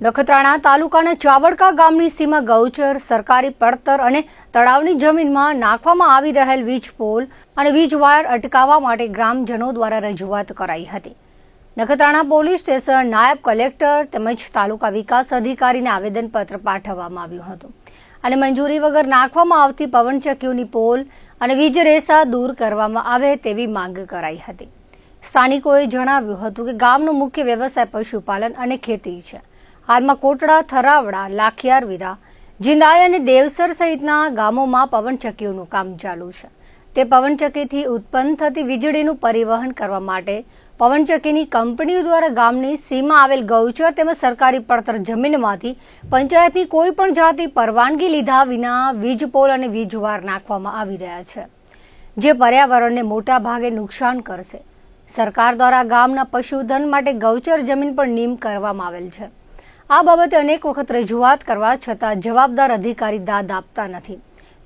નખત્રાણા તાલુકાના ચાવડકા ગામની સીમા ગૌચર, સરકારી પડતર અને તળાવની જમીનમાં નાખવામાં આવી રહેલ વીજ પોલ અને વીજ વાયર અટકાવવા માટે ગ્રામજનો દ્વારા રજૂઆત કરાઈ હતી. નખત્રાણા પોલીસ સ્ટેશન, નાયબ કલેક્ટર તેમજ તાલુકા વિકાસ અધિકારીને આવેદનપત્ર પાઠવવામાં આવ્યું હતું અને મંજૂરી વગર નાખવામાં આવતી પવનચક્કીઓની પોલ અને વીજ રેસા દૂર કરવામાં આવે તેવી માંગ કરાઈ હતી. સ્થાનિકોએ જણાવ્યું હતું કે ગામનો મુખ્ય વ્યવસાય પશુપાલન અને ખેતી છે. હાલમાં કોટડા, થરાવડા, લાખિયારવીરા, જીંદાય અને દેવસર સહિતના ગામોમાં પવનચક્કીઓનું કામ ચાલુ છે. તે પવનચક્કીથી ઉત્પન્ન થતી વીજળીનું પરિવહન કરવા માટે પવનચક્કીની કંપનીઓ દ્વારા ગામની સીમા આવેલ ગૌચર તેમજ સરકારી પડતર જમીનમાંથી પંચાયતની કોઈ પણ જાતની પરવાનગી લીધા વિના વીજ પોલ અને વીજ વાયર નાખવામાં આવી રહ્યા છે, જે પર્યાવરણને મોટા ભાગે નુકસાન કરશે. સરકાર દ્વારા ગામના પશુધન માટે ગૌચર જમીન પર નિયમ કરવામાં આવેલ છે. આ બાબતે અનેક વખત રજૂઆત કરવા છતાં જવાબદાર અધિકારી દાદ આપતા નથી.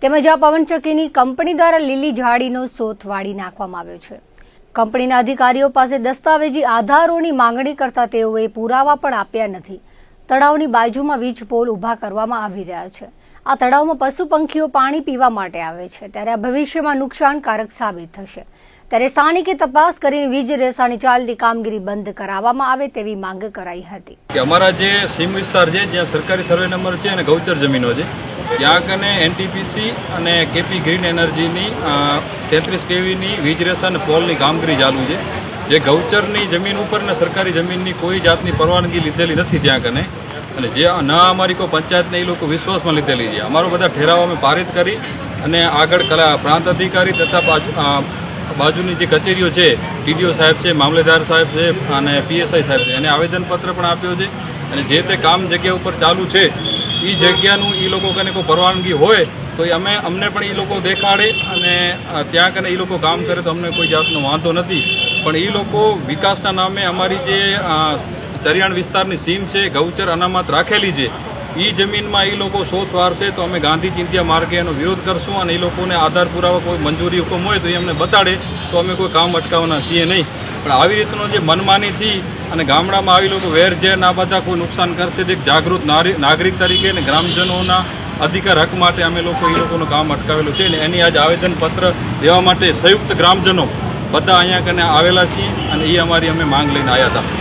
તેમજ આ પવનચક્કીની કંપની દ્વારા લીલી ઝાડીનો સોથ વાળી નાખવામાં આવ્યો છે. કંપનીના અધિકારીઓ પાસે દસ્તાવેજી આધારોની માંગણી કરતા તેઓએ પુરાવા પણ આપ્યા નથી. તળાવની બાજુમાં વીજ પોલ ઉભા કરવામાં આવી રહ્યા છે. આ તળાવમાં પશુ પંખીઓ પાણી પીવા માટે આવે છે, ત્યારે આ ભવિષ્યમાં નુકસાનકારક સાબિત થશે. ત્યારે સ્થાનિકે તપાસ કરીને વીજ રેસાની ચાલતી કામગીરી બંધ કરાવવામાં આવે તેવી માંગ કરાઈ હતી. અમારા જે સીમ વિસ્તાર છે, જ્યાં સરકારી સર્વે નંબર છે અને ગૌચર જમીનો છે, ત્યાં કને એનટીપીસી અને કેપી ગ્રીન એનર્જીની 33 કેવીની વીજ રેસા અને પોલની કામગીરી ચાલુ છે. જે ગૌચરની જમીન ઉપર ને સરકારી જમીનની કોઈ જાતની પરવાનગી લીધેલી નથી ત્યાં કને, અને જે ન અમારી કોઈ પંચાયતને એ લોકો વિશ્વાસમાં લીધેલી છે. અમારો બધા ઠેરાવો અમે પારિત કરી અને આગળ પ્રાંત અધિકારી તથા બાજુની જે કચેરીઓ છે, ટીડીઓ સાહેબ છે, મામલેદાર સાહેબ છે અને પીએસઆઈ સાહેબ છે, એને આવેદનપત્ર પણ આપ્યો છે. અને જે તે કામ જગ્યા ઉપર ચાલુ છે એ જગ્યાનું એ લોકો કને કોઈ પરવાનગી હોય તો અમને પણ એ લોકો દેખાડે અને ત્યાં કને એ લોકો કામ કરે તો અમને કોઈ જાતનો વાંધો નથી. પણ એ લોકો વિકાસના નામે અમારી જે ચરિયાણ વિસ્તારની સીમ છે, ગૌચર અનામત રાખેલી છે, એ જમીનમાં એ લોકો સોથ વારશે તો અમે ગાંધી ચિંધ્યા માર્ગે એનો વિરોધ કરશું અને એ લોકોને આધાર પુરાવા કોઈ મંજૂરી હુકમ હોય તો એ અમને બતાડે તો અમે કોઈ કામ અટકાવવાના છીએ નહીં. પણ આવી રીતનો જે મનમાનીથી અને ગામડામાં આવી લોકો વેરઝેર ના બધા કોઈ નુકસાન કરશે, તે જાગૃત નાગરિક તરીકે અને ગ્રામજનોના અધિકાર હક માટે અમે લોકો એ લોકોનું કામ અટકાવેલું છે. અને એની આજે આવેદનપત્ર દેવા માટે સંયુક્ત ગ્રામજનો બધા અહીંયા કને આવેલા છીએ અને એ અમારી અમે માંગ લઈને આવ્યા હતા.